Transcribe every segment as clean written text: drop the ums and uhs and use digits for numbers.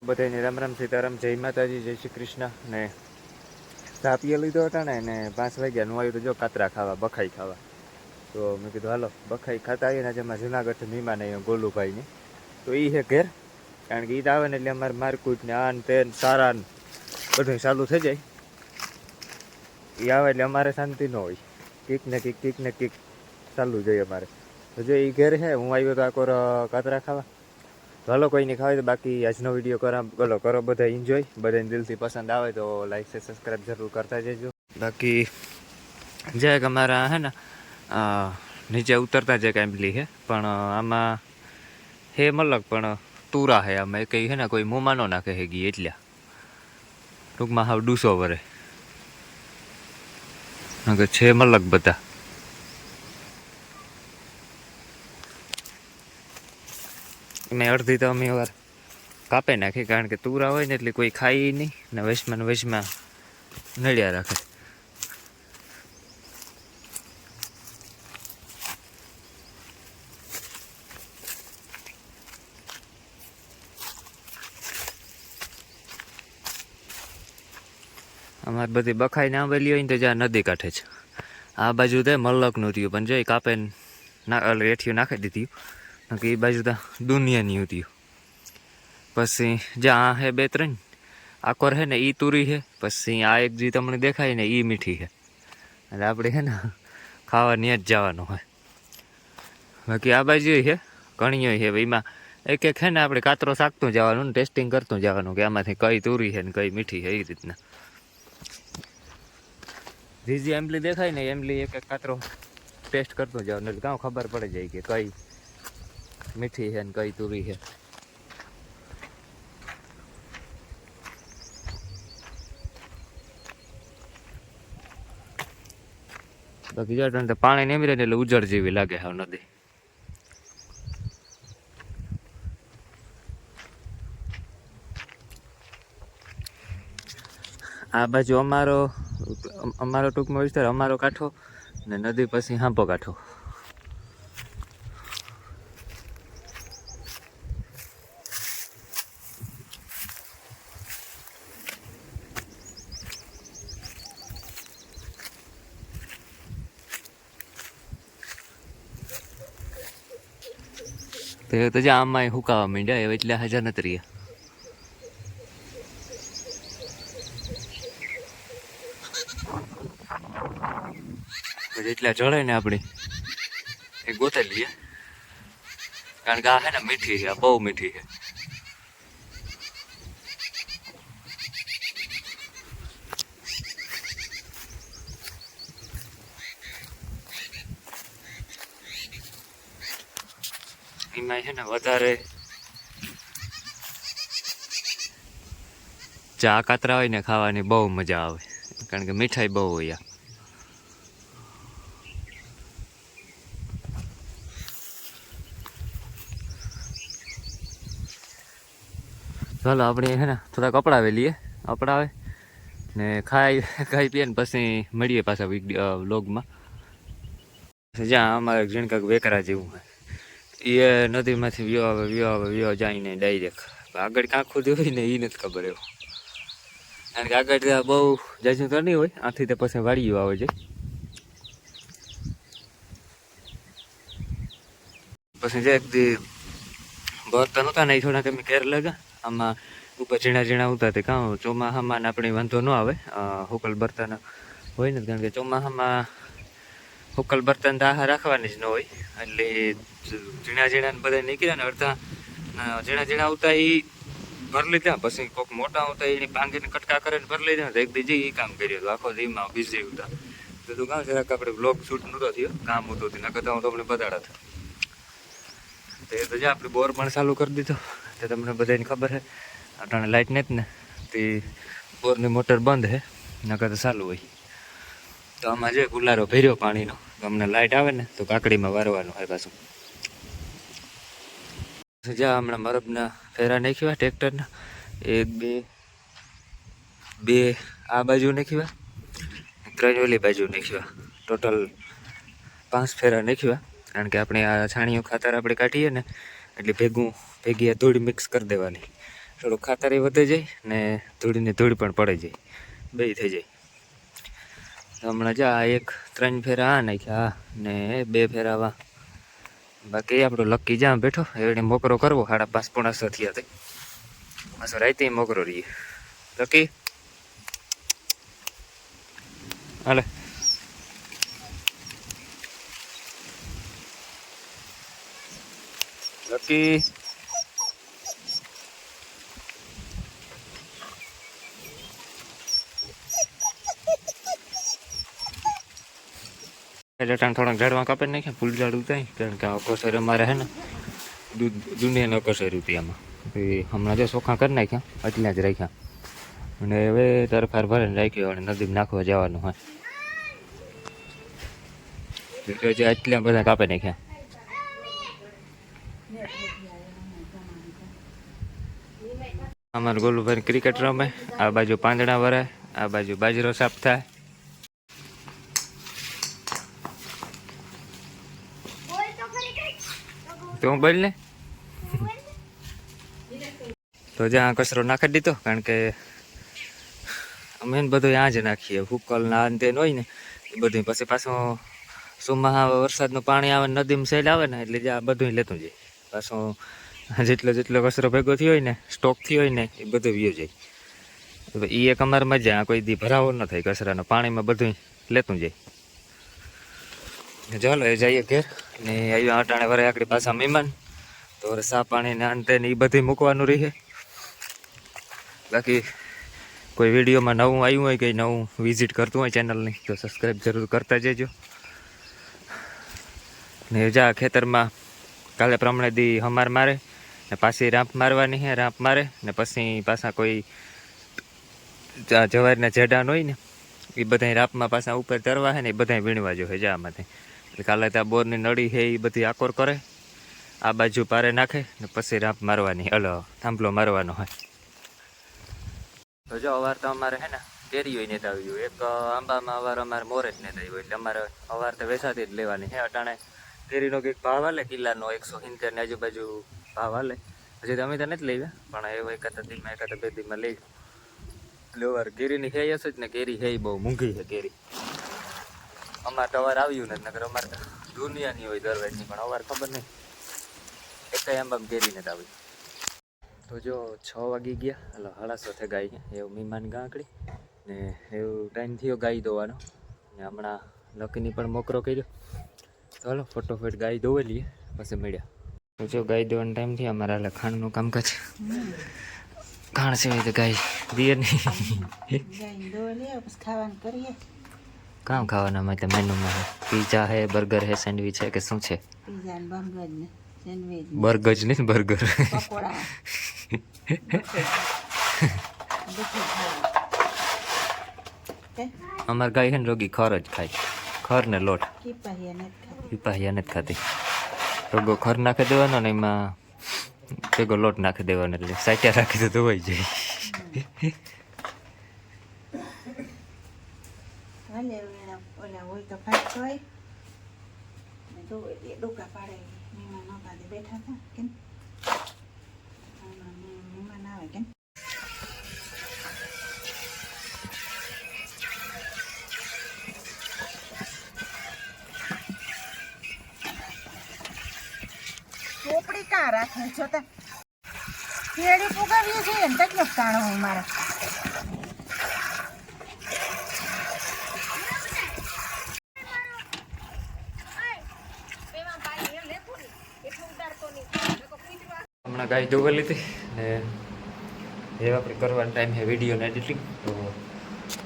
બધાને રામ રામ સીતારામ, જય માતાજી, જય શ્રી કૃષ્ણ. ને ચા પીએ લીધો હતા ને 5 વાગ્યા નું આવ્યું તો જો કાતરા ખાવા, બખાઈ ખાવા. તો મેં કીધું હાલો બખાઈ ખાતા આવીએ ને. જેમાં જુનાગઢ મહેમાન આવ્યો ગોલુભાઈને, તો એ છે ઘેર. કારણ કે ઈદ આવે ને એટલે અમારે મારકૂટ ને આન તેન સારા બધું ચાલુ થઈ જાય. એ આવે એટલે અમારે શાંતિ ન હોય, કીક ને કીક ચાલુ જોઈએ અમારે. તો જો એ ઘેર છે, હું આવ્યો તો આકોર કાતરા ખાવા. તો હાલો કોઈ નહીં ખાવે તો બાકી આજનો વિડીયો કરો બધા એન્જોય. બધાને દિલથી પસંદ આવે તો લાઈક છે, સબસ્ક્રાઈબ જરૂર કરતા જજો. બાકી જે અમારા હે ને નીચે ઉતરતા જે કાંઈ છે, પણ આમાં હે મલક પણ તુરા હે. આમાં કંઈ છે ને કોઈ મોમાનો નાખે હે ગઈ એટલા ટૂંકમાં હાવ ડૂસો વરે છે મલક બધા. મેં અડધી તો અમે વાર કાપે નાખી, કારણ કે તુરા હોય ને એટલે કોઈ ખાઈ નહીં ને વચમાં નડ્યા રાખે. અમારે બધી બખાઈને આવેલી હોય ને તો જ્યાં નદી કાંઠે છે. આ બાજુ તો મલકનું થયું, પણ જોઈ કાપે રેઠિયું નાખી દીધી કે એ બાજુ તો દુનિયાની હતી. પછી જ્યાં હે 2-3 આકોર હે ને એ તુરી છે. પછી આ એક જે તમને દેખાય ને એ મીઠી છે. એટલે આપણે છે ને ખાવા ત્યાં જ જવાનું હોય. બાકી આ બાજુ છે ઘણી છે, એમાં એક છે ને આપણે કાતરો શાકતું જવાનું ને ટેસ્ટિંગ કરતું જવાનું કે આમાંથી કઈ તુરી છે ને કઈ મીઠી છે. એ રીતના જે એમલી દેખાય ને એમલી એક કાતરો ટેસ્ટ કરતું જવાનું, એટલે કાં ખબર પડી જાય કે કઈ મીઠી છે ને કઈ તુરી છે. બાકી જો પાણી નેમી રહે એટલે ઉજળ જેવી લાગે હાવ નદી. આ બાજુ અમારો ટૂંકમાં વિસ્તાર, અમારો કાંઠો ને નદી, પછી હાંપો કાંઠો. તો જ્યાં આમાં હુકાવા માંડ્યા એટલે હાજર નથી રહ્યા. જેટલા જળે ને આપણી એ ગોતે લઈએ, કારણ કે આ છે ને મીઠી છે, બહુ મીઠી છે. એમાં છે ને વધારે ચા કાતરા હોય ને ખાવાની બહુ મજા આવે, કારણ કે મીઠાઈ બહુ હોય. ચાલો આપણે છે ને થોડા કપડાવે લઈએ, અપડાવે ને ખાઈ પીએ ને પછી મળીએ પાછા વ્લોગમાં. જ્યાં અમારે ઝીણકાક વેકરા જેવું હોય, એ નદીમાંથી વ્યો જાય ને ડાયરેક્ટ આગળ કાંક ખુદી હોય ને એ નથી ખબર એવું. કારણ કે આગળ બહુ જાજુ તો નહીં હોય, આથી તો પછી વાડીઓ આવે છે. પછી જે એક દી બર્તન હતા ને એ થોડાક અમે કેર લાગ્યા. આમાં ઉપર ઝીણા ઉતા તે કાં ચોમાસામાં આપણે વાંધો ન આવે, હુકલ બર્તન હોય ને, કારણ કે ચોમાસામાં હુકલ બર્તન તો આહાર રાખવાની જ ન હોય. એટલે ઝીણા બધા નીકળ્યા ને અડધા ઝીણા આવતા એ ભરી લીધા. પછી કોઈક મોટા આવતા એની ભાંગીને કટકા કરે ને ભરી લીધા. એક દીજી એ કામ કર્યું હતું, આખો દીમાં બિઝી હતા. તો તું કામ જરાક આપણે બ્લોગ શૂટ નહોતો થયો, કામ હતું તેના કરતાં હું તમને બતાડા હતા. તો જે આપણે બોર પણ ચાલુ કરી દીધો. તો તમને બધાને ખબર છે અટાણે લાઇટ નથી ને, તે બોરની મોટર બંધ છે, નકર તો ચાલુ હોય. તો આમાં જે ગુલારો ભર્યો પાણીનો, તો અમને લાઇટ આવે ને તો કાકડીમાં વારવાનું હોય પાછું. જ્યાં હમણાં મરબના ફેરા નાખ્યા ટ્રેક્ટરના, 1 2 આ બાજુ નાખ્યા, 3 ઓલી બાજુ નાખ્યા. ટોટલ 5 ફેરા નાખ્યા. કારણ કે આપણે આ છાણિયું ખાતર આપણે કાઢીએ ને એટલે ભેગી આ ધૂળ મિક્સ કરી દેવાની, થોડું ખાતર વધે જાય ને ધૂળની ધૂળ પણ પડી જાય, બે થઈ જાય. હમણાં જા એક 3 ફેરા આ નાખ્યા ને 2 ફેરા આવા. બાકી આપણો લક્કી જ્યાં બેઠો એવડે મોકરો કરવો 5:30 પોણા 6 થયા તે પાછો રાતે મોકરો રહીએ. લકી હાલે લકી એટલે થોડાક ઝાડવા કાપી નાખ્યા, ફૂલ ઝાડ ઉતાય, કારણ કે અકોસર અમારે હે ને દુનિયાનો અકોસર હતી આમાં. હમણાં જો ચોખ્ખા કરી નાખ્યા, એટલા જ રાખ્યા. અને હવે તરફાર ભરીને રાખ્યો અને નદીમાં નાખવા જવાનું હોય એટલે એટલા બધા કાપી નાખ્યા. અમારું ગોલુભાઈ ક્રિકેટ રમે, આ બાજુ પાંદડા વરાય, આ બાજુ બાજરો સાફ થાય. તો હું બોલ ને તો જ્યાં કચરો નાખી દીધો, કારણ કે અમે બધું ત્યાં જ નાખીએ. હુકલ ના અંતે હોય ને એ બધું. પછી પાછું ચોમાસા વરસાદનું પાણી આવે, નદીમાં સેલ આવે ને એટલે જ્યાં બધું લેતું જાય. પાછું જેટલો કચરો ભેગો થયો હોય ને, સ્ટોક થયો હોય ને એ બધું વ્યો જાય. એ એક અમારી મજા, કોઈ દી ભરાવો ન થાય કચરાનો, પાણીમાં બધું લેતું જાય. ચાલો એ જઈએ ઘેર ને અહીંયા અટાણે વરે આકડી પાછા મહેમાન, તો સા પાણી ને અંતે ને એ બધું મૂકવાનું રહે. બાકી કોઈ વિડીયોમાં નવું આવ્યું હોય, કંઈ નવું વિઝિટ કરતું હોય ચેનલની, તો સબસ્ક્રાઈબ જરૂર કરતા જજો. ને જા ખેતરમાં કાલે પ્રમાણે દી હમાર મારે ને પાછી રાંપ મારવાની છે, રાંપ મારે ને પછી પાછા કોઈ જવારના જેડાન હોય ને એ બધા રાપમાં પાછા ઉપર તરવા છે ને એ બધા વીણવા જો છે જામાંથી. એટલે કાલે ત્યાં બોરની નળી છે એ બધી આકોર કરે, આ બાજુ પારે નાખે ને પછી રાંપ મારવાની, થાંભલો મારવાનો હોય. તો જો અવાર તો અમારે હે ને કેરી હોય નેતા આવ્યું, એક આંબામાં અવાર અમારે મોરે જ નેતા આવ્યું, એટલે અમારે અવાર તો વેસાતી જ લેવાની છે. અટાણે કેરીનો કંઈક ભાવ હાલે કિલ્લાનો 170 ની આજુબાજુ ભાવ હાલે. હજી તો અમે તો નથી લેવા, પણ એવો એકાદ દીમાં 2 દીમાં લઈ. એટલે અવાર કેરીની હે હશે જ ને, કેરી હે બહુ મોંઘી છે કેરી. અમારે તો અવાર આવ્યું નથી, નકર અમારે તો દુનિયાની હોય દરવેજની, પણ અવાર ખબર નહીં એકાઈ આંબામાં કેરી નથી આવી. તો જો 6 વાગી ગયા, હલો 6:30 ગાય એવું મહેમાન ગાંકડી ને એવું ટાઈમ થયો ગાય દોવાનો ને હમણાં લકીની પણ મોકરો કર્યો. તો હાલો ફટોફટ ગાય દોવી લઈએ પછી મળ્યા. તો જો ગાય દોવાનો ટાઈમ થયો, અમારે હાલે ખાંડનું કામકાજ. ખાણ સિવાય તો ગાય દીએ નહીં. કામ ખાવાના માટે મેનુમાં પીઝા હે, બર્ગર હે, સેન્ડવિચ હે કે શું છે? બર્ગર જ નહીં, બર્ગર. અમારે ગાય છે ને રોગી ખર જ ખાય, ખર ને લોટ. પીપાહિયા નથી ખાતી, રોગો ખર નાખી દેવાનો ને એમાં ભેગો લોટ નાખી દેવાનો, એટલે સાચા રાખી તો ધોવાઈ જાય. ચોપડી કાં રાખે છો તે કેળી પુગાવીએ છીએ ને તકલીફ કાણો હોય મારે. હમણાં ગાય દોવા લીધી ને એ આપણે કરવાનો ટાઈમ છે વિડીયોને એડિટિંગ. તો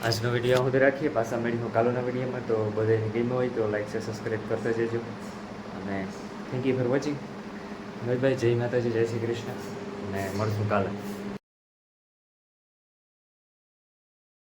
આજનો વિડીયો સુધી રાખીએ, પાછા મળીશું કાલોના વિડીયોમાં. તો બધાને ગમ્યો હોય તો લાઈક છે, સબસ્ક્રાઈબ કરતા જજો અને થેન્ક યુ ફોર વોચિંગ. ભાઈ જય માતાજી, જય શ્રી કૃષ્ણ, અને મળશું કાલે.